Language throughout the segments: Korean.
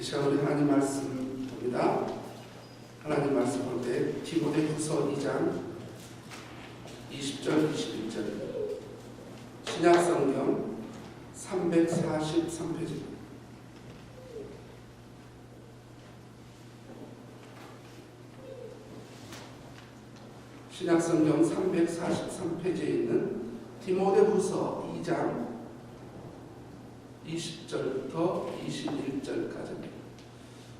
이 시간 우리 하나님 말씀 봅니다. 하나님 말씀 볼 때 디모데후서 2장 20절 21절 신약성경 343페이지입니다. 신약성경 343페이지에 있는 디모데후서 2장 20절부터 21절까지입니다.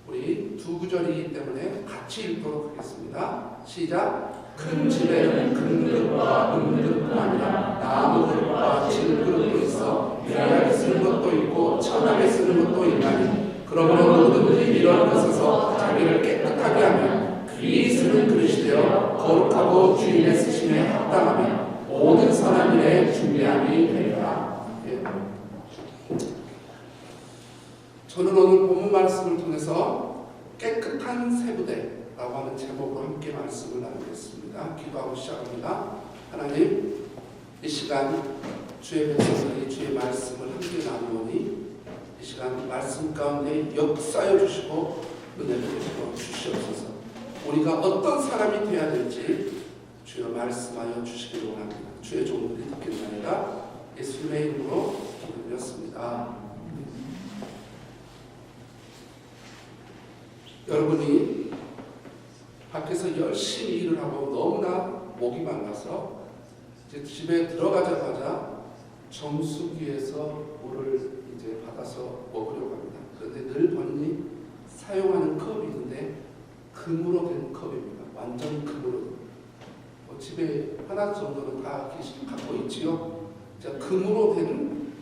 우리 두 구절이기 때문에 같이 읽도록 하겠습니다. 시작. 큰 집에는 금그릇과 은그릇도 아니라 나무그릇과 질그릇도 있어 귀하게 쓰는 것도 있고 천하게 쓰는 것도 있나니 그러므로 누구든지 이런 것에서 자기를 깨끗하게 하며 귀히 쓰는 그릇이 되어 거룩하고 주인의 쓰심에 합당하며 모든 선한 일에 준비함이 되리라. 저는 오늘 본문 말씀을 통해서 깨끗한 세부대라고 하는 제목으로 함께 말씀을 나누겠습니다. 기도하고 시작합니다. 하나님, 이 시간 주의 백성들이 주의 말씀을 함께 나누오니 이 시간 말씀 가운데 역사여 주시고 은혜를 주시옵소서. 우리가 어떤 사람이 되어야 될지 주여 말씀하여 주시기를 원합니다. 주의 종들이 듣겠나이다. 예수님의 이름으로 기도드렸습니다. 여러분이 밖에서 열심히 일을 하고 너무나 목이 말라서 이제 집에 들어가자마자 정수기에서 물을 이제 받아서 먹으려고 합니다. 그런데 늘 보니 사용하는 컵이 있는데 금으로 된 컵입니다. 완전 금으로. 집에 하나 정도는 다 갖고 있지요. 금으로 된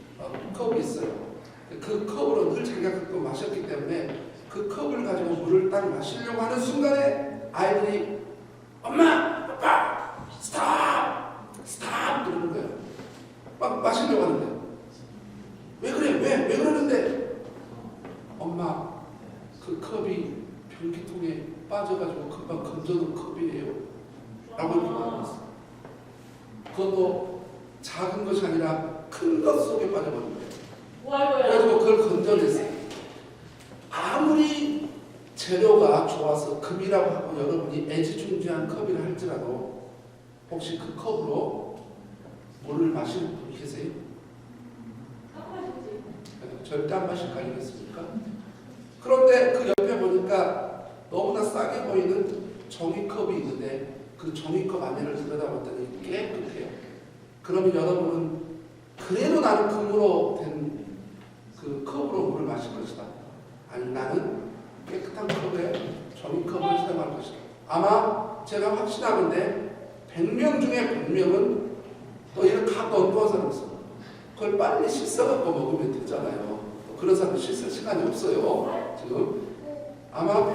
컵이 있어요. 그 컵으로 늘 자기가 그거 마셨기 때문에 그 컵을 가지고 물을 딱 마시려고 하는 순간에 아이들이 엄마, 아빠, 스탑! 스탑! 그러는 거예요. 막 마시려고 하는데 왜 그래? 왜 그러는데? 엄마, 그 컵이 변기통에 빠져가지고 금방 건져놓은 컵이에요. 라고 이렇게 말했어요. 그것도 작은 것이 아니라 큰 것 속에 빠져버린 거예요. 그래가지고 그걸 건져냈어요. 아무리 재료가 좋아서 금이라고 하고 여러분이 애지중지한 컵이라 할지라도 혹시 그 컵으로 물을 마시는 분 계세요? 절대 안 마실 거 아니겠습니까? 그런데 그 옆에 보니까 너무나 싸게 보이는 종이컵이 있는데 그 종이컵 안에를 들여다봤더니 깨끗해요. 그러면 여러분은 그래도 나는 금으로 된 그 컵으로 물을 마실 것이다. 아니, 나는 깨끗한 컵에 종이컵을 사용할 것이다. 아마 제가 확신하는데 100명 중에 100명은 또 이렇게 갖고 얹어서 사람이 그걸 빨리 씻어갖고 먹으면 되잖아요. 그런 사람 씻을 시간이 없어요. 지금 아마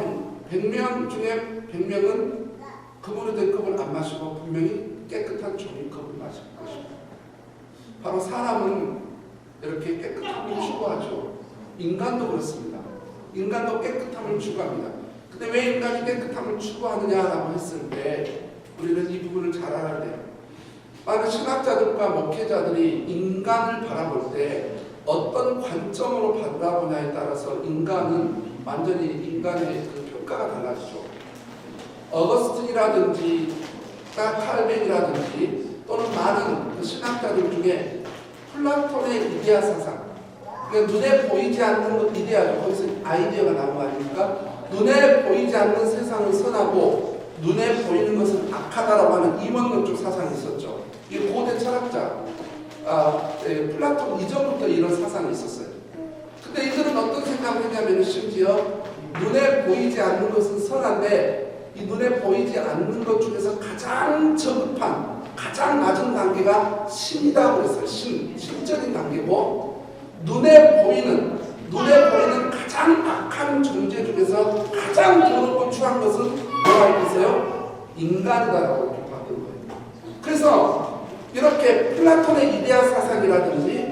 100명 중에 100명은 금으로 된 컵을 안 마시고 분명히 깨끗한 종이컵을 마실 것입니다. 바로 사람은 이렇게 깨끗함을 추구하죠. 인간도 그렇습니다. 인간도 깨끗함을 추구합니다. 근데 왜 인간이 깨끗함을 추구하느냐라고 했을 때 우리는 이 부분을 잘 알아야 돼요. 많은 신학자들과 목회자들이 인간을 바라볼 때 어떤 관점으로 바라보냐에 따라서 인간은 완전히 인간의 그 평가가 달라지죠. 어거스틴이라든지 칼뱅이라든지 또는 많은 그 신학자들 중에 플라톤의 이데아 사상, 그러니까 눈에 보이지 않는 것 이데아죠. 거기서 아이디어가 나온 거 아닙니까? 눈에 보이지 않는 세상은 선하고 눈에 보이는 것은 악하다라고 하는 이원론적 사상이 있었죠. 이 고대 철학자 플라톤 이전부터 이런 사상이 있었어요. 근데 이들은 어떤 생각을 했냐면 심지어 눈에 보이지 않는 것은 선한데 이 눈에 보이지 않는 것 중에서 가장 저급한 가장 낮은 단계가 신이다 그랬어요. 신적인 단계고 눈에 보이는 가장 악한 존재 중에서 가장 더럽고 추한 것은 뭐가 있겠어요? 인간이다라고 이렇게 봤던 거예요. 그래서 이렇게 플라톤의 이데아 사상이라든지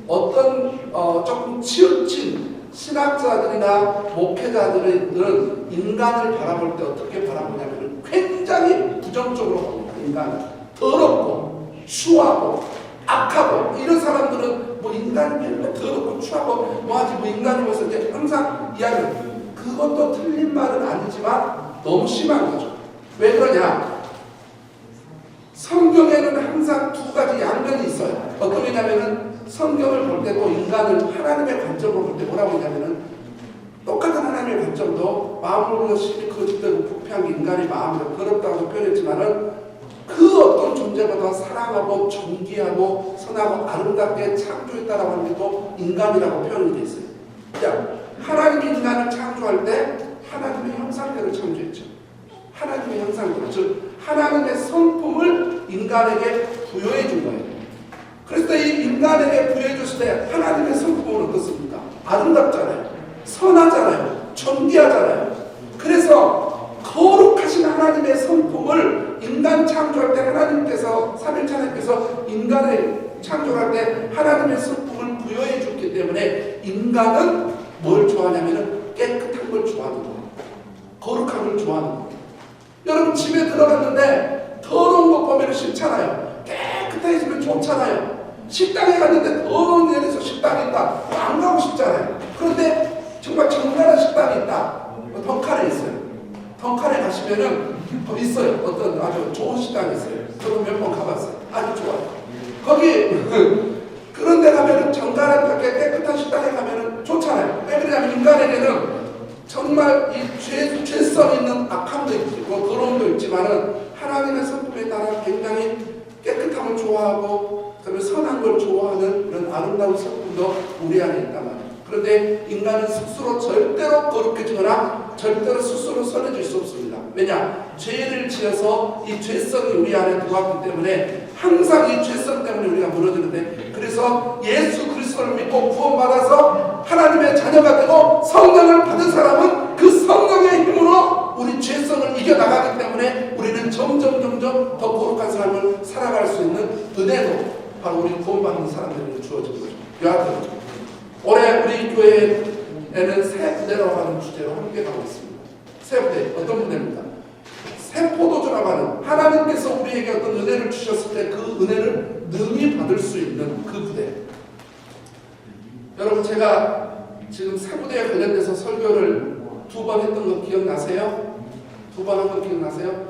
어떤 조금 치우친 신학자들이나 목회자들은 인간을 바라볼 때 어떻게 바라보냐면 굉장히 부정적으로 봅니다. 인간을 더럽고 추하고 악하고 이런 사람들은 뭐 인간이 별로 더럽고 추하고 뭐하지 뭐 인간이 모습 이제 항상 이야기 얘기하는 그것도 틀린 말은 아니지만 너무 심한 거죠. 왜 그러냐? 성경에는 항상 두 가지 양면이 있어요. 어떤 게냐면은 성경을 볼 때도 인간을 하나님의 관점으로 볼 때 뭐라고 하냐면은 똑같은 하나님의 관점도 마음으로 심히 거짓되고 부패한 인간의 마음으로 더럽다고 표현했지만은 그 어떤 존재보다 사랑하고 존귀하고 선하고 아름답게 창조했다라고 하는 게도 인간이라고 표현이 되어 있어요. 자, 하나님이 인간을 창조할 때 하나님의 형상대로 창조했죠. 하나님의 형상대로, 즉 하나님의 성품을 인간에게 부여해 준 거예요. 그래서 이 인간에게 부여해 줬을 때 하나님의 성품은 어떻습니까? 아름답잖아요. 선하잖아요. 존귀하잖아요. 그래서 거룩하신 하나님의 성품을 인간 창조할 때 하나님께서 삼위일체 하나님께서 인간을 창조할 때 하나님의 성품을 부여해 줬기 때문에 인간은 뭘 좋아하냐면은 깨끗한 걸 좋아하는 거예요. 거룩한 걸 좋아하는 거예요. 여러분 집에 들어갔는데 더러운 것 보면 싫잖아요. 깨끗해지면 좋잖아요. 식당에 갔는데 더러운 데서 식당이 있다. 안 가고 싶잖아요. 그런데 정말 정갈한 식당이 있다. 덩칼에 있어요. 덩칼에 가시면은 있어요. 어떤 아주 좋은 식당이 있어요. 저도 몇 번 가봤어요. 아주 좋아요. 거기 그런 데 가면은 정갈한 깨끗한 식당에 가면은 좋잖아요. 왜 그러냐면 인간에게는 정말 이 죄성 있는 악함도 있고 더러움도 있지만은 하나님의 성품에 따라 굉장히 깨끗함을 좋아하고 그다음에 선한 걸 좋아하는 그런 아름다운 성품도 우리 안에 있단 말이에요. 그런데 인간은 스스로 절대로 거룩해지거나 절대로 스스로 선해질 수 없습니다. 왜냐? 죄를 지어서 이 죄성이 우리 안에 들어왔기 때문에 항상 이 죄성 때문에 우리가 무너지는데, 그래서 예수 그리스도를 믿고 구원받아서 하나님의 자녀가 되고 성령을 받은 사람은 그 성령의 힘으로 우리 죄성을 이겨나가기 때문에 우리는 점점 더 거룩한 삶을 살아갈 수 있는 은혜도 바로 우리 구원받는 사람들에게 주어진 거죠. 여하튼 올해 우리 교회에는 새 부대라고 하는 주제로 함께 가고 있습니다. 새 부대, 어떤 부대입니까? 새 포도주라고 하는, 하나님께서 우리에게 어떤 은혜를 주셨을 때 그 은혜를 능히 받을 수 있는 그 부대. 여러분, 제가 지금 새 부대에 관련돼서 설교를 2번 했던 거 기억나세요? 2번 한 거 기억나세요?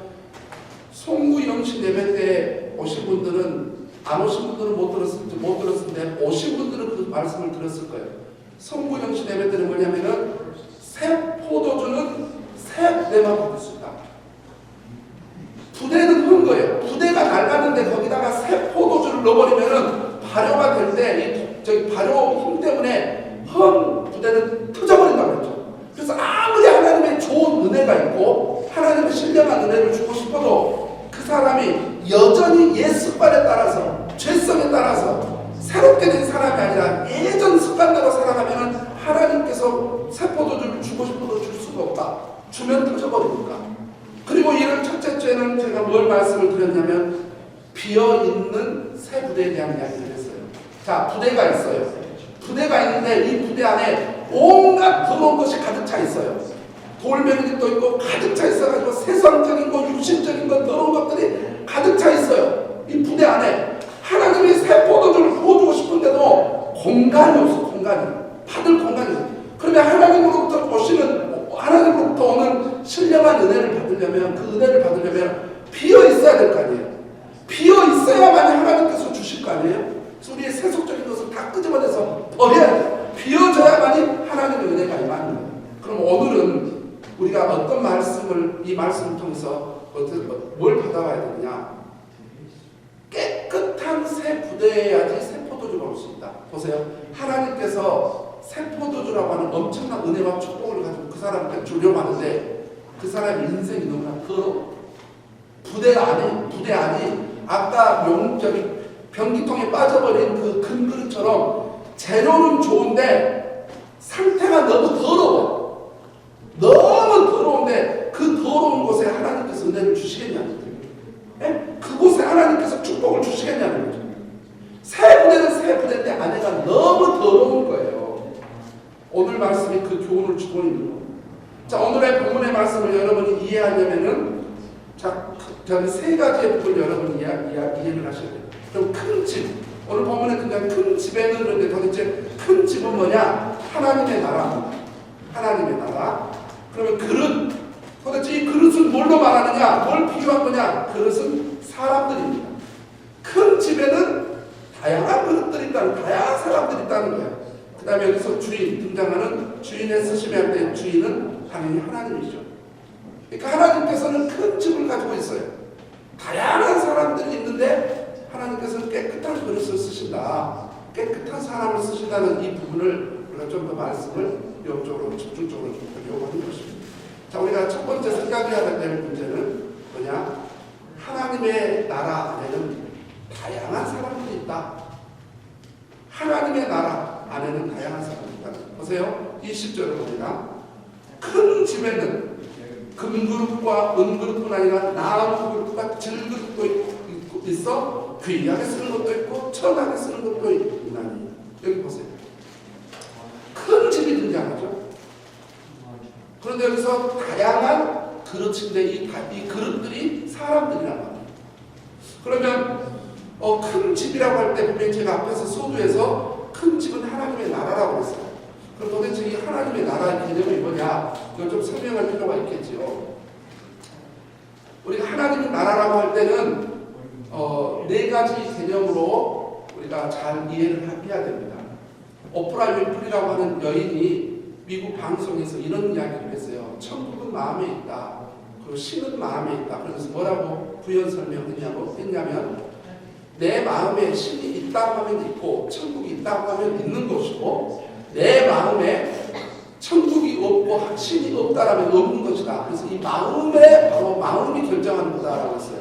송구 영신 예배 때 오신 분들은, 안 오신 분들은 못 들었는데 오신 분들은 그 말씀을 들었을 거예요. 송구 영신 예배 때는 뭐냐면은 새 포도주는 새 부대만 받을 수 있다. 부대는 흔 거예요. 부대가 낡았는데 거기다가 새 포도주를 넣어버리면은 발효가 될 때 이 발효 힘 때문에 헌 부대는 터져버린다고 했죠. 그래서 아무리 하나님의 좋은 은혜가 있고 하나님의 신령한 은혜를 주고 싶어도 그 사람이 여전히 옛 습관에 따라서, 죄성에 따라서 새롭게 된 사람이 아니라 예전 습관대로 살아가면은 하나님께서 새 포도주를 주고 싶어도 줄 수가 없다. 주면 터져버리니까. 그리고 이런 첫째 죄는 제가 뭘 말씀을 드렸냐면 비어있는 새 부대에 대한 이야기를 했어요. 자, 부대가 있어요. 부대가 있는데 이 부대 안에 온갖 더러운 것이 가득 차 있어요. 돌멩이도 있고 가득 차 있어가지고 세상적인 것, 육신적인 것, 더러운 것들이 가득 차 있어요. 이 부대 안에 하나님이 새 포도주를 부어주고 싶은데도 공간이 없어. 공간이. 받을 공간이 없어. 그러면 하나님으로부터 오는 신령한 은혜를 받으려면, 그 은혜를 받으려면 비어 있어야 될 거 아니에요. 비어 있어야만 하나님께서 주실 거 아니에요. 그래서 우리의 세속적인 것을 다 끄집어내서 버려야 돼요. 비어져야만이 하나님의 은혜가 임하는 거예요. 그럼 오늘은 우리가 어떤 말씀을, 이 말씀을 통해서 뭘 받아와야 되느냐? 깨끗한 새 부대여야지 새 포도주가 올 수 있다. 보세요. 하나님께서 새 포도주라고 하는 엄청난 은혜와 축복을 가지고 그 사람한테 주려고 하는데 그 사람의 인생이 너무나 더러워. 부대 안이 아까 변기통에 빠져버린 그 금그릇처럼 재료는 좋은데 상태가 너무 더러워. 너무 더러운데 그 더러운 곳에 하나님께서 은혜를 주시겠냐는 거예요. 그곳에 하나님께서 축복을 주시겠냐는 거죠. 새 부대는 새 부대인데 안에가 너무 더러운 거예요. 오늘 말씀이 그 교훈을 주고 있는 거예요. 자, 오늘의 본문의 말씀을 여러분이 이해하려면은 저는 세 가지의 부분을 여러분이 이해를 하셔야 돼요. 그럼 큰 집, 오늘 본문에 등장한 큰 집에는 그런데 도대체 큰 집은 뭐냐? 하나님의 나라입니다. 하나님의 나라. 그러면 그릇, 도대체 이 그릇은 뭘로 말하느냐? 뭘 비교한 거냐? 그릇은 사람들입니다. 큰 집에는 다양한 그릇들이 있다는, 다양한 사람들이 있다는 거예요. 그 다음에 여기서 주인 등장하는, 주인의 쓰심에 할 때 주인은 당연히 하나님이죠. 그러니까 하나님께서는 큰 집을 가지고 있어요. 다양한 사람들이 있는데 하나님께서는 깨끗한 그릇을 쓰신다. 깨끗한 사람을 쓰신다는 이 부분을 우리가 좀 더 말씀을 영적으로 집중적으로 요구하는 것입니다. 자, 우리가 첫 번째 생각해야 될 문제는 뭐냐? 하나님의 나라 안에는 다양한 사람들이 있다. 하나님의 나라 안에는 다양한 사람들이 있다. 보세요. 20절을 봅니다. 큰 집에는 금그릇과 은그릇뿐 아니라 나무 그릇과 질그릇도 있어 귀하게 쓰는 것도 있고 천하게 쓰는 것도 있나니. 여기 보세요. 큰 집이 등장하죠. 그런데 여기서 다양한 그릇인데 이 그릇들이 사람들이란 말이에요. 그러면 큰 집이라고 할 때 분명히 제가 앞에서 소두에서 큰 집은 하나님의 나라라고 했어요. 그럼 도대체 이 하나님의 나라의 개념이 뭐냐? 이걸 좀 설명할 필요가 있겠지요. 우리가 하나님의 나라라고 할 때는 네 가지 개념으로 우리가 잘 이해를 해야 됩니다. 오프라 윈프리라고 하는 여인이 미국 방송에서 이런 이야기를 했어요. 천국은 마음에 있다. 그리고 신은 마음에 있다. 그래서 뭐라고 부연 설명했냐면 내 마음에 신이 있다고 하면 있고 천국이 있다고 하면 있는 것이고 내 마음에 천국이 없고 신이 없다라면 없는 것이다. 그래서 이 마음에 바로 마음이 결정하는 거다라고 했어요.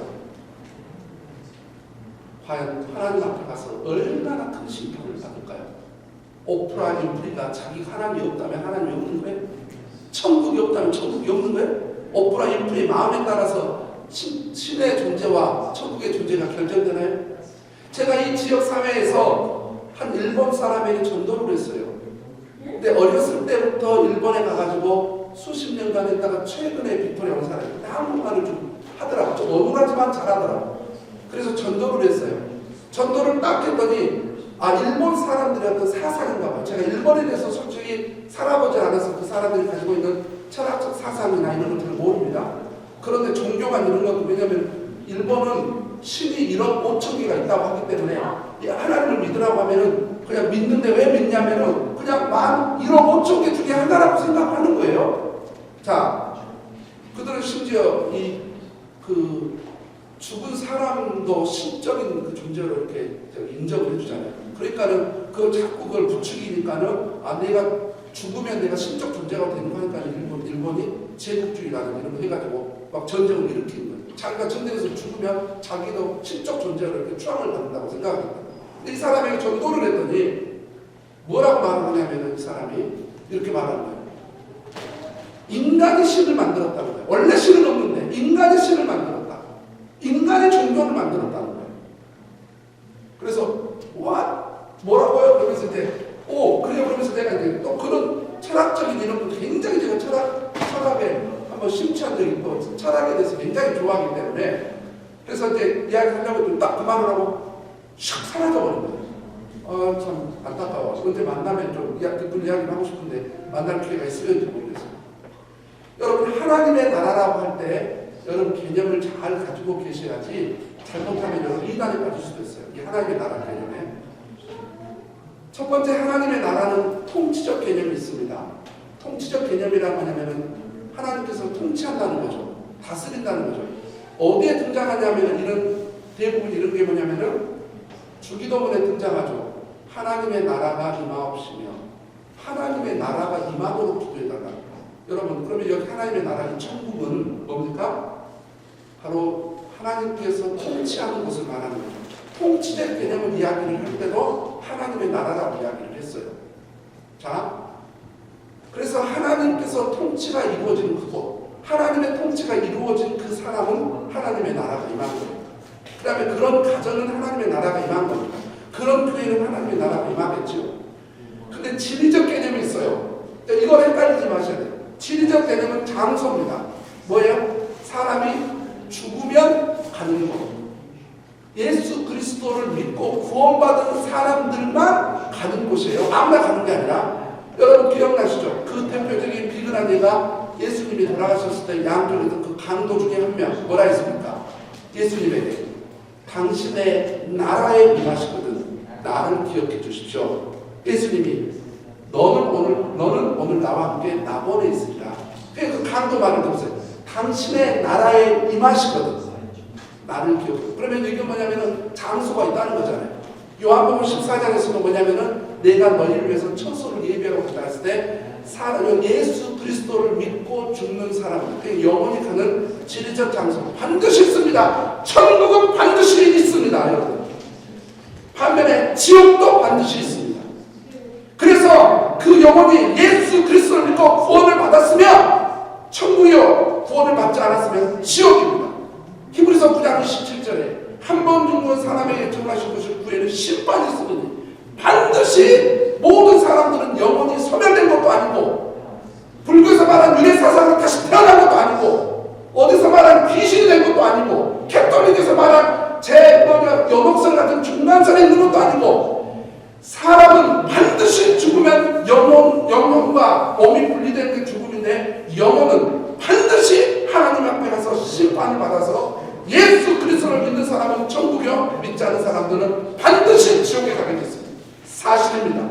과연 하나님 앞에 가서 얼마나 큰 심판을 받을까요? 오프라 윈프리가 자기 하나님이 없다면 하나님이 없는 거예요? 천국이 없다면 천국이 없는 거예요? 오프라 윈프리의 마음에 따라서 신의 존재와 천국의 존재가 결정되나요? 제가 이 지역 사회에서 한 일본 사람에게 전도를 했어요. 근데 어렸을 때부터 일본에 가가지고 수십 년간 했다가 최근에 빅토리아 온 사람이 한국말을 좀 하더라고. 좀 어눌하지만 잘하더라고. 그래서 전도를 했어요. 전도를 딱 했더니 일본 사람들의 어떤 사상인가 봐요. 제가 일본에 대해서 솔직히 살아보지 않아서 그 사람들이 가지고 있는 철학적 사상이나 이런 것들을 모릅니다. 그런데 종교가 이런 것도 왜냐하면 일본은 신이 1억 5천 개가 있다고 하기 때문에 하나님을 믿으라고 하면은 그냥 믿는데 왜 믿냐면은 그냥 1억 5천 개 중에 하나라고 생각하는 거예요. 자, 그들은 심지어 죽은 사람도 신적인 그 존재로 이렇게 인정을 해주잖아요. 그러니까는 자꾸 그걸 부추기니까는 내가 죽으면 내가 신적 존재가 되는 거니까 일본이 제국주의라는 이런 거 해가지고 막 전쟁을 일으키는 거예요. 자기가 전쟁에서 죽으면 자기도 신적 존재로 이렇게 추앙을 받는다고 생각합니다. 근데 이 사람에게 전도를 했더니 뭐라고 말하냐면 이 사람이 이렇게 말하는 거예요. 인간이 신을 만들었다는 거예요. 원래 신은 없는데 인간이 신을 만들었다. 인간의 종교를 만들었다는 거예요. 그래서 뭐라고요? 그러면서 이제 그래요. 그러면서 내가 이제 또 그런 철학적인 이런 것 굉장히 제가 철학에 한번 심취한 적이 있고 철학에 대해서 굉장히 좋아하기 때문에 그래서 이제 이야기하려고 딱 그만을 하고 샥 사라져버린 거예요. 참 안타까워. 언제 만나면 좀 깊은 이야기를 하고 싶은데 만날 기회가 있을지 모르겠어요. 여러분 하나님의 나라라고 할 때 여러분 개념을 잘 가지고 계셔야지 잘못하면 여러분 이단에 빠질 수도 있어요. 이 하나님의 나라 개념에. 첫 번째 하나님의 나라는 통치적 개념이 있습니다. 통치적 개념이란 뭐냐면은 하나님께서 통치한다는 거죠. 다스린다는 거죠. 어디에 등장하냐면은 대부분 이런 게 뭐냐면은 주기도문에 등장하죠. 하나님의 나라가 임하옵시며 하나님의 나라가 임하도록 기도해달라. 여러분 그러면 여기 하나님의 나라의 천국은 뭡니까? 바로 하나님께서 통치하는 것을 말하는 거죠. 통치적 개념을 이야기를 할 때도 하나님의 나라라고 이야기를 했어요. 자, 그래서 하나님께서 통치가 이루어진 그곳, 하나님의 통치가 이루어진 그 사람은 하나님의 나라가 임한 거예요. 그 다음에 그런 가정은 하나님의 나라가 임한 겁니다. 그런 교회는 하나님의 나라가 임하겠죠. 근데 지리적 개념이 있어요. 이걸 헷갈리지 마셔야 돼요. 지리적 개념은 장소입니다. 뭐예요? 사람이 죽으면 가는 곳. 예수 그리스도를 믿고 구원받은 사람들만 가는 곳이에요. 아무나 가는 게 아니라 여러분 기억나시죠? 그 대표적인 할머니가 예수님이 돌아가셨을 때 양쪽에서 그 강도 중에 한 명 뭐라 했습니까? 예수님에게 당신의 나라에 임하시거든 나를 기억해 주십시오. 예수님이 너는 오늘 나와 함께 나본에 있으리라. 그 강도 말을 들으세요. 당신의 나라에 임하시거든 나를 기억해. 그러면 이게 뭐냐면은 장소가 있다는 거잖아요. 요한복음 14장에서도 뭐냐면은 내가 너희를 위해서 처소를 예비하고 갔다 했을 때 예수 그리스도를 믿고 죽는 사람은 영원히 가는 지리적 장소 반드시 있습니다. 천국은 반드시 있습니다, 여러분. 반면에 지옥도 반드시 있습니다. 그래서 그 영혼이 예수 그리스도를 믿고 구원을 받았으면 천국이요, 구원을 받지 않았으면 지옥입니다. 히브리서 9장 17절에 한 번 죽는 사람에게 정하신 것을 구해는 심판이 있으니 반드시 모든 사람들은 영원히 소멸된 것도 아니고 불교에서 말한 유래사상으로 다시 태어난 것도 아니고 어디서 말한 귀신이 된 것도 아니고 캐톨릭에서 말한 연옥설 같은 중간선에 있는 것도 아니고 사람은 반드시 죽으면 영혼과 몸이 분리되는 게 죽음인데 사람은 반드시 하나님 앞에 가서 심판을 받아서 예수 그리스도를 믿는 사람은 천국이요, 믿지 않는 사람들은 반드시 지옥에 가게 됐습니다. 사실입니다.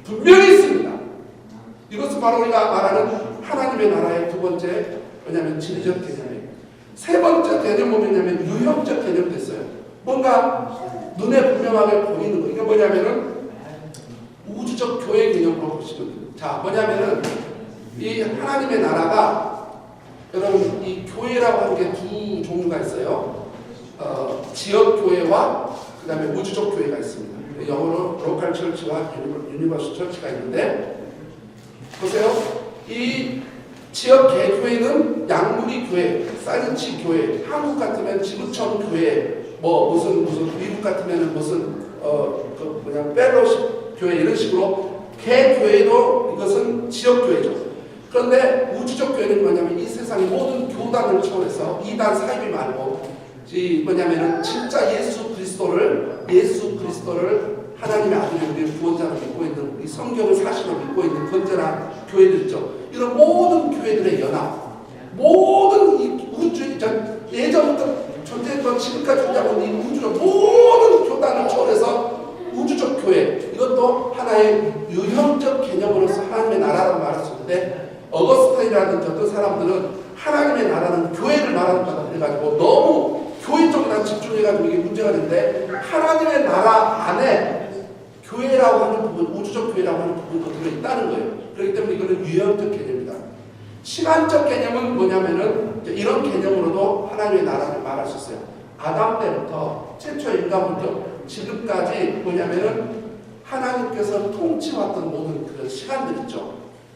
분명히 있습니다. 이것은 바로 우리가 말하는 하나님의 나라의 두 번째, 뭐냐면 진리적 개념이에요. 세 번째 개념 뭐냐면 유형적 개념 됐어요. 뭔가 눈에 분명하게 보이는 거. 이게 뭐냐면은 우주적 교회 개념으로 보시면 돼요. 자, 뭐냐면은 이 하나님의 나라가, 여러분 이 교회라고 하는 게 두 종류가 있어요. 지역 교회와 그 다음에 우주적 교회가 있습니다. 영어로 로컬 처치와 유니버스 처치가 있는데, 보세요. 이 지역 개교회는 양무리 교회, 사이언치 교회, 한국 같으면 지구촌 교회, 뭐 무슨 미국 같으면은 무슨 펠로십 교회 이런 식으로 개교회도 이것은 지역 교회죠. 그런데 우주적 교회는 뭐냐면 이 세상의 모든 교단을 초월해서 이단 사이비 말고 뭐냐면은 진짜 예수 그리스도를 하나님의 아들이 우리의 구원자로 믿고 있는, 이 성경을 사실로 믿고 있는 건전한 교회들 있죠. 이런 모든 교회들의 연합, 모든 이 우주, 예전부터 존재했던 지금까지 존재하고 있는 이 우주의 모든 교단을 초월해서 우주적 교회, 이것도 하나의 유형적 개념으로서 하나님의 나라라고 말할 수 있는데, 어거스틴이라든지 어떤 사람들은 하나님의 나라는 교회를 말하는 거다 그래가지고 너무 교회 쪽에다 집중해가지고 이게 문제가 되는데, 하나님의 나라 안에 교회라고 하는 부분, 우주적 교회라고 하는 부분도 들어있다는 거예요. 그렇기 때문에 이거는 유형적 개념이다. 시간적 개념은 뭐냐면은 이런 개념으로도 하나님의 나라를 말할 수 있어요. 아담 때부터 최초의 인간부터 지금까지 뭐냐면은 하나님께서 통치해왔던 모든 그런 시간들 있죠.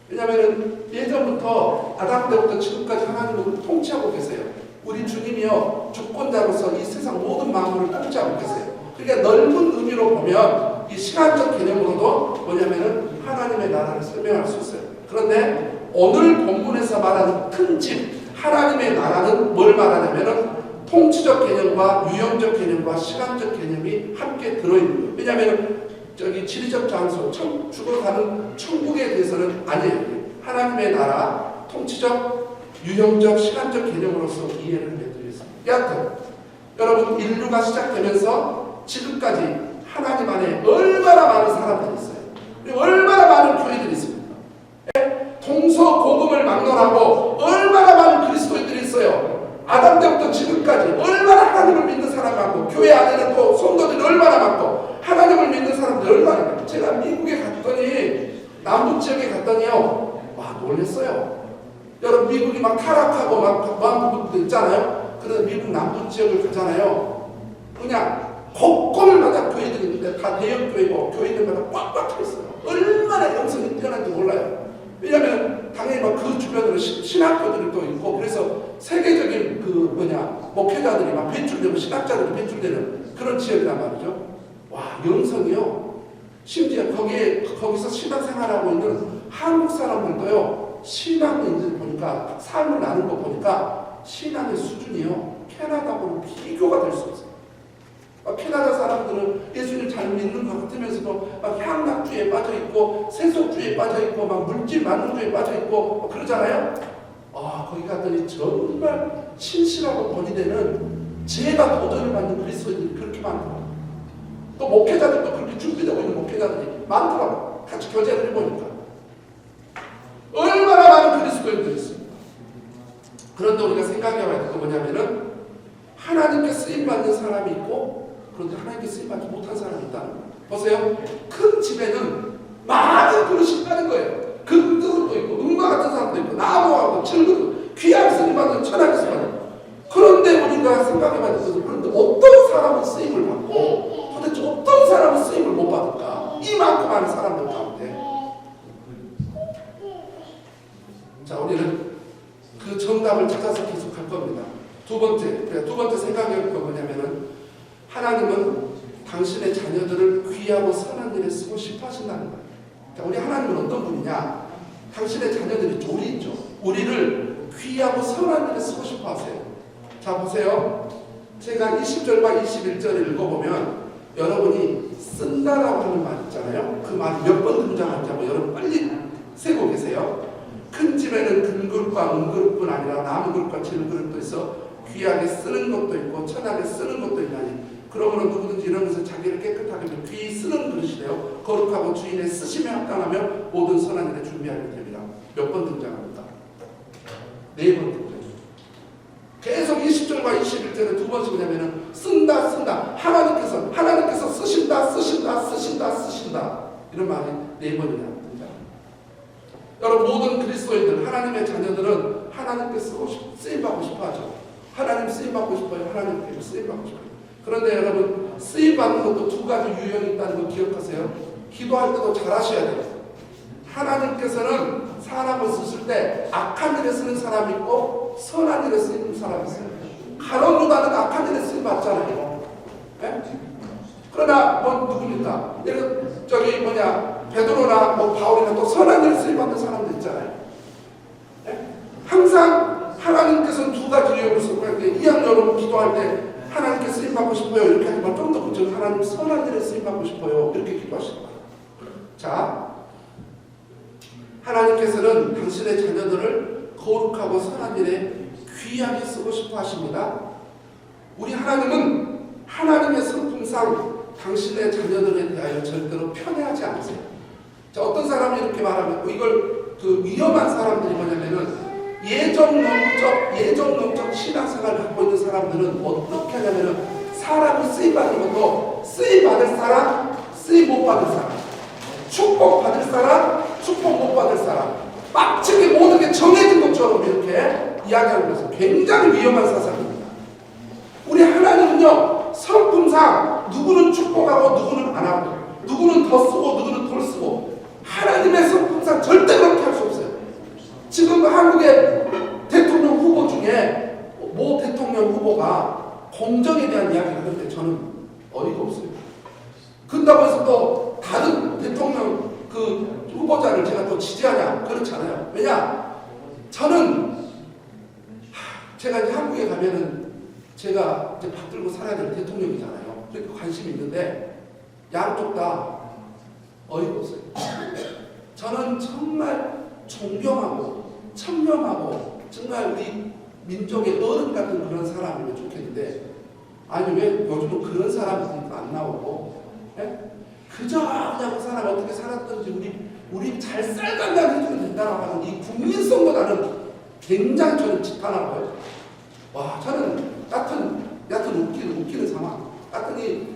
왜냐하면 예전부터 아담 때부터 지금까지 하나님은 통치하고 계세요. 우리 주님이요, 주권자로서 이 세상 모든 만물을 통치하고 계세요. 그러니까 넓은 의미로 보면 이 시간적 개념으로도 뭐냐면은 하나님의 나라를 설명할 수 있어요. 그런데 오늘 본문에서 말하는 큰 집 하나님의 나라는 뭘 말하냐면은 통치적 개념과 유형적 개념과 시간적 개념이 함께 들어있는 거예요. 왜냐하면 지리적 장소, 죽어 가는 천국에 대해서는 아니에요. 하나님의 나라, 통치적, 유형적, 시간적 개념으로서 이해를 해드리겠습니다. 여하튼 여러분, 인류가 시작되면서 지금까지 하나님 안에 얼마나 많은 사람들이 있어요. 그리고 얼마나 많은 교회들이 있습니까? 동서고금을 막론하고 얼마나 많은 그리스도인들이 있어요. 아담 때부터 지금까지 얼마나 하나님을 믿는 사람이 많고, 교회 안에는 또 성도들이 얼마나 많고, 하나님을 믿는 사람들이 얼마나 많고. 제가 미국에 갔더니, 남부 지역에 갔더니요, 와, 놀랬어요. 여러분, 미국이 막 타락하고 막 그런 부분도 있잖아요. 그래서 미국 남부 지역을 가잖아요. 그냥 곳곳마다 교회들이 있는데 다 대형 교회고 교회들마다 꽉꽉 차 있어요. 얼마나 영성이 뛰어난지 몰라요. 왜냐하면 당연히 막 그 주변으로 신학교들이 또 있고, 그래서 세계적인 목회자들이 막 배출되고 신학자들이 배출되는 그런 지역이란 말이죠. 와, 영성이요. 심지어 거기서 신앙생활하고 있는 한국 사람들도요, 신앙인들 보니까, 삶을 나눈 거 보니까 신앙의 수준이요, 캐나다하고는 비교가 될 수 없어요. 캐나다 사람들은 예수님 잘 믿는 것 같으면서도 막 향락주의에 빠져있고 세속주의에 빠져있고 막 물질 만능주의에 빠져있고 그러잖아요. 거기 갔더니 정말 신실하고 본이 되는 죄가 도전을 받는 그리스도인들이 그렇게 많더라고요. 또 목회자들도 그렇게 준비되고 있는 목회자들이 많더라고요. 같이 교제를 해보니까 얼마나 많은 그리스도인들이 있습니다. 그런데 우리가 생각해봐야 될 거 뭐냐면은 하나님께 쓰임받는 사람이 있고 그런데 하나님께 쓰임받지 못한 사람이 있다는 거예요. 보세요. 큰 집에는 많은 그릇이 있다는 거예요. 금그릇도 있고 은과 같은 사람도 있고 나무하고 철그릇 귀하게 쓰임받는 천하게 쓰임받는. 그런데 우리가 생각해봐야 될 것은 그런데 어떤 사람은 쓰임을 받고 도대체 어떤 사람은 쓰임을 못 받을까? 이만큼 많은 사람들 가운데 자 우리는 그 정답을 찾아서 계속 갈 겁니다. 두 번째 생각해야 할 건 뭐냐면은 하나님은 당신의 자녀들을 귀하고 선한 일에 쓰고 싶어 하신다는 거예요. 자, 우리 하나님은 어떤 분이냐? 당신의 자녀들이 우리 있죠. 우리를 귀하고 선한 일에 쓰고 싶어 하세요. 자 보세요. 제가 20절과 21절을 읽어보면 여러분이 쓴다라고 하는 말 있잖아요. 그 말이 몇 번 등장하는지 한번 여러분 빨리 세고 계세요. 큰 집에는 금그릇과 은그릇뿐 아니라 나무그릇과 질그릇도 있어 귀하게 쓰는 것도 있고 천하게 쓰는 것도 있나니 그러므로 누구든지 이런 것을 자기를 깨끗하게 귀히 쓰는 그릇이래요. 거룩하고 주인의 쓰심에 합당하며 모든 선한 일에 준비하게 됩니다. 몇 번 등장합니다. 4번 등장합니다. 계속 20절과 21절에 두 번씩 뭐냐면은 쓴다 하나님께서 쓰신다 이런 말이 4번이나 등장합니다. 여러분 모든 그리스도인들 하나님의 자녀들은 하나님께 쓰임받고 싶어하죠. 하나님 쓰임받고 싶어요. 하나님께 쓰임받고 싶어요. 그런데 여러분 쓰임받는 것도 두 가지 유형이 있다는 거 기억하세요. 기도할 때도 잘 하셔야 돼요. 하나님께서는 사람을 쓰실 때 악한 일에 쓰는 사람이 있고 선한 일에 쓰는 사람이 있어요. 가론 유다는 악한 일에 쓰임 받잖아요. 네? 그러나 누굽니까? 베드로나 바울이나 또 선한 일에 쓰임 받는 사람도 있잖아요. 네? 항상 하나님께서는 두 가지 유형을 쓰고 이왕 여러분 기도할 때 하나님께 쓰임 받고 싶어요 이렇게 하지만 좀 더 그쪽 하나님 선한 일에 쓰임 받고 싶어요 이렇게 기도하시는 거예요. 자, 하나님께서는 당신의 자녀들을 거룩하고 선한 일에 귀하게 쓰고 싶어 하십니다. 우리 하나님은 하나님의 성품상 당신의 자녀들에 대하여 절대로 편애하지 않으세요. 자, 어떤 사람이 이렇게 말하면 이걸 그 위험한 사람들이 뭐냐면은 예정론적 신앙생활을 갖고 있는 사람들은 어떻게 하냐면은 사람이 쓰임받는 것도 쓰임받을 사람, 쓰임 못 받을 사람, 축복받을 사람, 축복 못 받을 사람, 빡치게 모든 게 정해진 것처럼 이렇게 이야기하는 것은 굉장히 위험한 사상입니다. 우리 하나님은요 성품상 누구는 축복하고 누구는 안 하고 누구는 더 쓰고 누구는 덜 쓰고 하나님의 성품상 절대 그렇게 할 수 없어요. 지금 한국의 대통령 후보 중에 모 대통령 후보가 공정에 대한 이야기를 하는데 저는 어이가 없어요. 그런다고 해서 또 다른 대통령 그 후보자를 제가 또 지지하냐? 그렇지 않아요. 왜냐? 저는 제가 이제 한국에 가면은 제가 이제 받들고 살아야 될 대통령이잖아요. 그러니까 관심이 있는데 양쪽 다 어이가 없어요. 저는 정말 존경하고 청렴하고 정말 우리 민족의 어른 같은 그런 사람이면 좋겠는데 아니 왜 요즘은 그런 사람들이 안 나오고 그저 그냥 그 사람 어떻게 살았던지 우리 잘 살간다고 해주면 된다고 하는 이 국민성도 나는 굉장히 저는 지탄하고요. 와 저는 여하튼 웃기는 상황 여하튼 이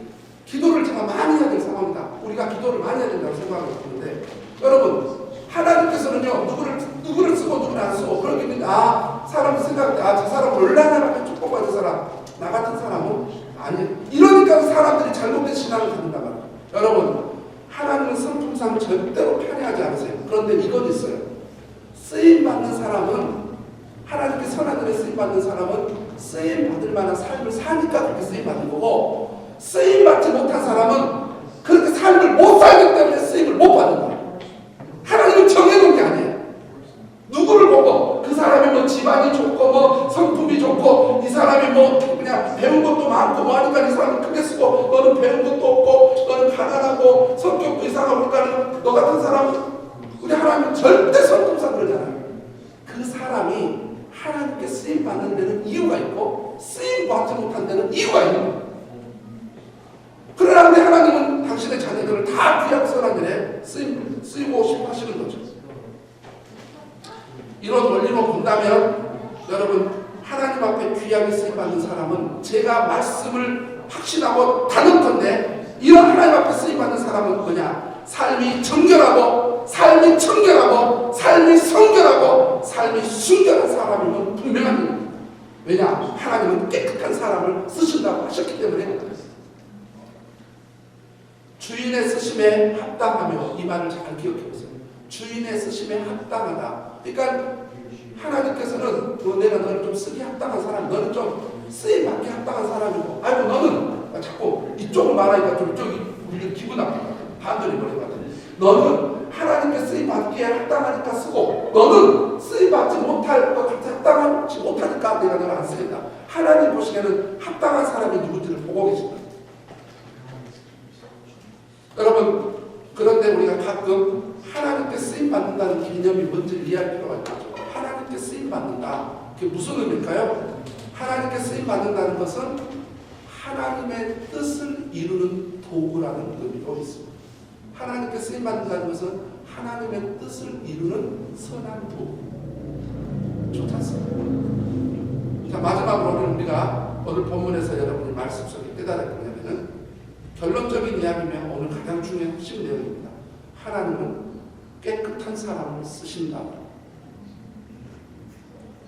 기도를 제가 많이 해야 될 상황이다. 우리가 기도를 많이 해야 된다고 생각하고 있는데 여러분 하나님께서는요 누구를 쓰고 누구를 안 쓰고 그런 게 있는데 사람 생각할 때 저 사람 얼마나 축복받은 사람 나 같은 사람은 아니 이러니까 사람들이 잘못된 신앙을 갖는다 말이에요. 여러분 하나님은 성품상 절대로 편애하지 않으세요. 그런데 이건 있어요. 쓰임받는 사람은 하나님께 선한 일에 쓰임받는 사람은 쓰임받을 만한 삶을 사니까 그렇게 쓰임받는 거고 쓰임받지 못한 사람은 그렇게 삶을 못 살기 때문에 쓰임을 못 받는 거예요. 하나님은 정해놓은 게 아니에요. 누구를 보고 그 사람이 뭐 집안 집안이 좋고 뭐 성품이 좋고 이 사람이 뭐 그냥 배운 것도 많고 뭐 하니까 이 사람은 크게 쓰고 너는 배운 것도 없고 너는 가난하고 성격도 이상하고 그러니까 너 같은 사람은 우리 하나님은 절대 성품상 그러잖아요. 그 사람이 하나님께 쓰임 받는 데는 이유가 있고 쓰임 받지 못한 데는 이유가 있는 거예요. 그러나 근데 하나님은 당신의 자녀들을 다 귀하고 선한 일에 쓰이고 싶어 하시는 거죠. 이런 원리로 본다면 여러분 하나님 앞에 귀하게 쓰임받는 사람은 제가 말씀을 확신하고 단언컨대 이런 하나님 앞에 쓰임받는 사람은 뭐냐? 삶이 정결하고 삶이 청결하고 삶이 성결하고 삶이 순결한 사람이면 분명합니다. 왜냐? 하나님은 깨끗한 사람을 쓰신다고 하셨기 때문에 주인의 쓰심에 합당하며 이 말을 잘 기억해 보세요. 주인의 쓰심에 합당하다. 그러니까 하나님께서는 내가 너를 좀 쓰기 합당한 사람, 너는 좀 쓰임 받기 합당한 사람이고, 아이고 너는 자꾸 이쪽을 말하니까 좀 이쪽이 우리는 기분 나쁘다. 반전이 버려가지고 너는 하나님께 쓰임 받기에 합당하니까 쓰고, 너는 쓰임 받지 못할 것 같아 합당하지 못하니까 내가 너를 안 쓰겠다. 하나님 보시기에는 합당한 사람이 누군지를 보고 계십니다. 여러분, 그런데 우리가 가끔 하나님께 쓰임 받는다는 개념이 뭔지를 이해할 필요가 있죠. 하나님께 쓰임 받는다. 그게 무슨 의미일까요? 하나님께 쓰임 받는다는 것은 하나님의 뜻을 이루는 도구라는 의미로 있습니다. 하나님께 쓰임 받는다는 것은 하나님의 뜻을 이루는 선한 도구. 좋지 않습니까? 자, 마지막으로 우리가 오늘 본문에서 여러분이 말씀 속에 깨달을 거냐면은 결론적인 이야기면 오늘 가장 중요한 핵심 내용입니다. 하나님은 깨끗한 사람을 쓰신다.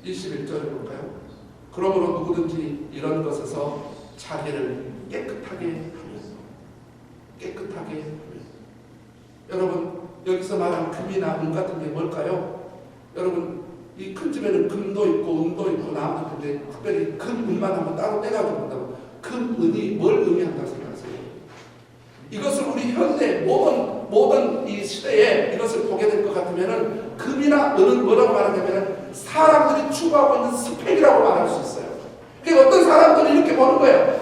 21절을 볼까요? 그러므로 누구든지 이런 것에서 자기를 깨끗하게 하며 여러분 여기서 말하는 금이나 은 같은 게 뭘까요? 여러분 이 큰 집에는 금도 있고 은도 있고 나무도 있는데 특별히 금, 은만 한번 따로 떼가지고 본다고 금, 은이 뭘 의미한다고 생각하세요? 이것을 우리 현대 모든 이 시대에 이것을 보게 될 것 같으면은 금이나 은은 뭐라고 말하냐면은 사람들이 추구하고 있는 스펙이라고 말할 수 있어요. 그러니까 어떤 사람들이 이렇게 보는 거예요.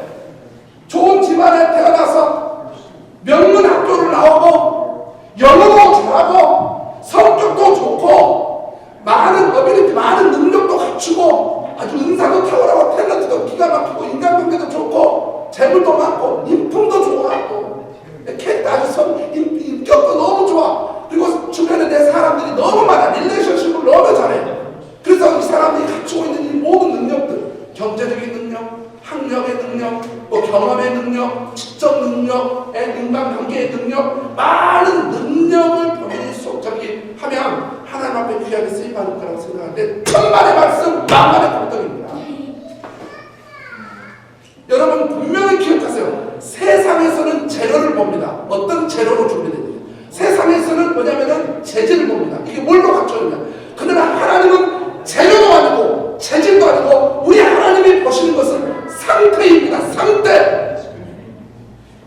좋은 집안에 태어나서 명문 학교를 나오고 영어도 잘하고 성격도 좋고 많은 어빌리티, 많은 능력도 갖추고 아주 은사도 탁월하고 탤런트도 기가 막히고 인간관계도 좋고 재물도 많고 인품도 좋아하고 아주 인격도 너무 좋아. 그리고 주변에 내 사람들이 너무 많아. 릴레이션십을 너무 잘해. 그래서 이 사람들이 갖추고 있는 이 모든 능력들, 경제적인 능력, 학력의 능력, 경험의 능력, 지적 능력의 인간관계의 능력, 많은 능력을 본인이 속적이 하면 하나님 앞에 귀하게 쓰임받을 거라고 생각하는데 천만의 말씀, 만만의 공덕입니다. 여러분 분명히 기억하세요. 세상에서는 재료를 봅니다. 어떤 재료로 준비되느냐. 세상에서는 뭐냐면은 재질을 봅니다. 이게 뭘로 갖춰있냐. 그러나 하나님은 재료도 아니고 재질도 아니고 우리 하나님이 보시는 것은 상태입니다. 상태.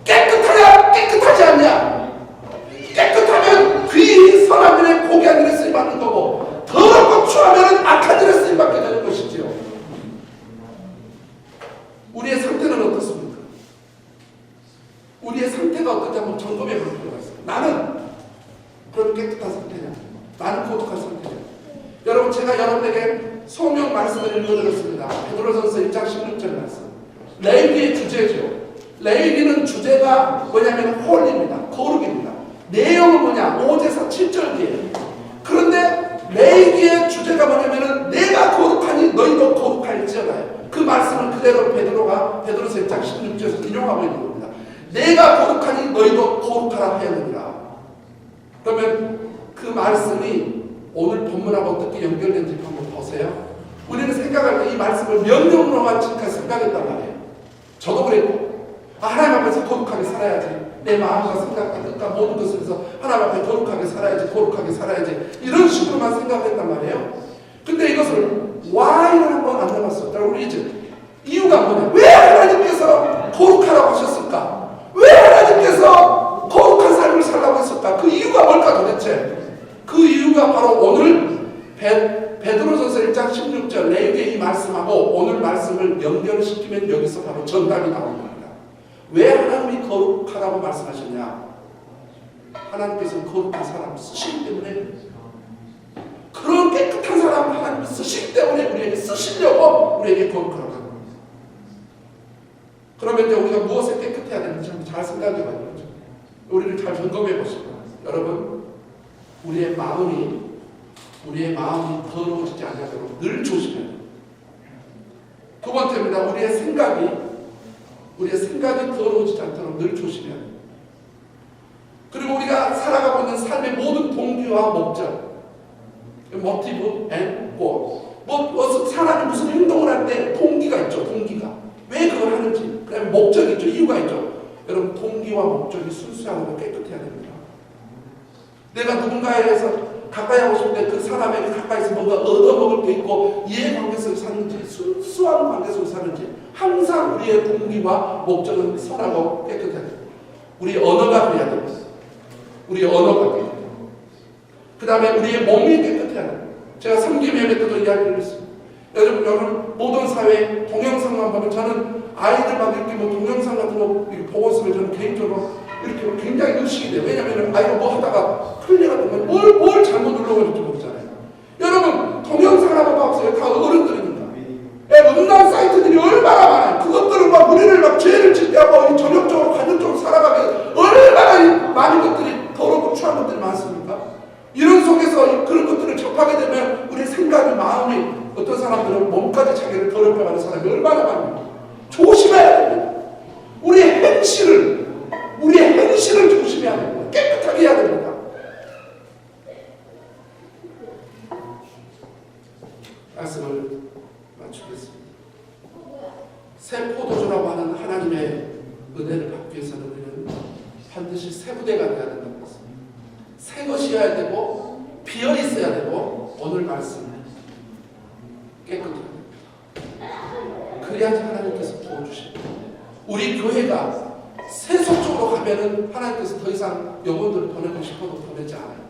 깨끗하냐 깨끗하지 않냐. 깨끗하면 귀히 선한 일에 고귀한 일에 쓰임받는 거고 더럽고 추하면 악한 일에 쓰임받게 되는 것이지요. 우리의 상태는 어떻습니까? 우리의 상태가 어떤지 한번 점검해 볼 필요가 있어요. 나는 그럼 깨끗한 상태냐? 나는 거룩한 상태냐? 여러분 제가 여러분에게 성경 말씀을 읽어드렸습니다. 베드로전서 1장 16절 말씀. 레위기의 주제죠. 레위기는 주제가 뭐냐면 홀입니다. 거룩입니다. 내용은 뭐냐? 5제사 7절기예요. 그런데 레위기의 주제가 뭐냐면은 내가 거룩하니 너희도 거룩할지어다요. 그 말씀을 그대로 베드로서 1장 16절에서 인용하고 있는 겁니다. 내가 거룩하니 너희도 거룩하라 하였느니라. 그러면 그 말씀이 오늘 본문하고 어떻게 연결된지 한번 보세요. 우리는 생각할 때 이 말씀을 명령으로만 지금까지 생각했단 말이에요. 저도 그랬고 하나님 앞에서 거룩하게 살아야지. 내 마음과 생각과 뜻과 모든 것을 해서 하나님 앞에 거룩하게 살아야지 이런 식으로만 생각했단 말이에요. 근데 이것을 Why를 한번 안 해봤어요. 우리 이제 이유가 뭐냐? 왜 하나님께서 거룩하라고 하셨을까? 왜 하나님께서 거룩한 삶을 살라고 했을까? 그 이유가 뭘까 도대체? 그 이유가 바로 오늘 베드로전서 1장 16절 레위기의 이 말씀하고 오늘 말씀을 연결시키면 여기서 바로 정답이 나온 겁니다. 왜 하나님이 거룩하다고 말씀하셨냐? 하나님께서는 거룩한 사람을 쓰시기 때문에, 그런 깨끗한 사람을 하나님이 쓰시기 때문에 우리에게 쓰시려고 우리에게 거룩하라고 하는 겁니다. 그러면 이제 우리가 무엇에 깨끗해야 되는지 잘 생각해 봐요. 우리를 잘 점검해 보시고, 여러분, 우리의 마음이 더러워지지 않도록 늘 조심해야 돼요. 두 번째입니다. 우리의 생각이 더러워지지 않도록 늘 조심해야 돼요. 그리고 우리가 살아가고 있는 삶의 모든 동기와 목적, motive and goal. 사람이 무슨 행동을 할 때 동기가 있죠. 동기가. 왜 그걸 하는지. 그다음에 목적이 있죠. 이유가 있죠. 여러분, 동기와 목적이 순수하고 깨끗해야 됩니다. 내가 누군가에서 가까이 하고 싶을 때 그 사람에게 가까이서 뭔가 얻어먹을 게 있고 이해관계 속에 사는지 순수한 관계 속에 사는지 항상 우리의 동기와 목적은 선하고 깨끗해야 됩니다. 우리 언어가 돼야 됩니다. 우리 언어가 돼야 됩니다. 그 다음에 우리의 몸이 깨끗해야 됩니다. 제가 섬김예배 때도 이야기를 했습니다. 여러분 모든 사회 동영상만 보면 저는 아이들만 이렇게 뭐 동영상 같은 거 보고 있으면 저는 개인적으로 이렇게 굉장히 의식이 돼요. 왜냐하면 아이가 뭐 하다가 클릭 같은 거 뭘 잘못 눌러가지고 모르잖아요. 여러분 동영상을 한번 봐보세요. 다 어른들이니까. 음란 사이트들이 얼마나 많아요. 그것들은 막 우리를 막 죄를 짓게 하고 전형적으로 관념적으로 살아가면 얼마나 많은 것들이 더럽고 추한 것들이 많습니까? 이런 속에서 그런 것들을 접하게 되면 우리 생각이, 마음이, 어떤 사람들은 몸까지 자기를 더럽혀가는 사람이 얼마나 많습니까? 조심해야 됩니다. 우리의 행실을 조심해야 됩니다. 깨끗하게 해야 됩니다. 말씀을 마치겠습니다. 새 포도주라고 하는 하나님의 은혜를 받기 위해서는 우리는 반드시 새 부대가 되어야 된다고 했습니다. 새 것이어야 되고 비어 있어야 되고 오늘 말씀 깨끗해야 됩니다. 그래야지 하나님께서 도와주십니다. 우리 교회가 세속적으로 가면은 하나님께서 더 이상 영혼들을 보내고 싶어도 보내지 않아요.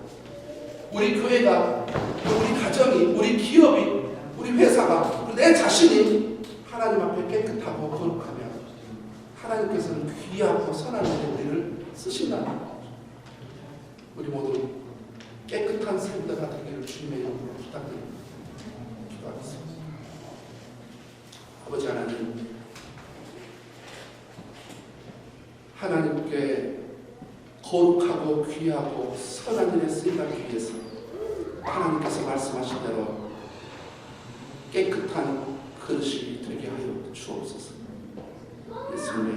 우리 교회가, 우리 가정이, 우리 기업이, 우리 회사가, 내 자신이 하나님 앞에 깨끗하고 거룩하면 하나님께서는 귀하고 선한 일에 우리를 쓰신다는 거죠. 우리 모두 깨끗한 삶들가 되기를 주님의 이름으로 부탁드립니다. 기도하겠습니다. 아버지 하나님, 하나님께 거룩하고 귀하고 선한 일에 쓰임받기 위해서 하나님께서 말씀하신 대로 깨끗한 그릇이 되게 하여 주옵소서. 예수님의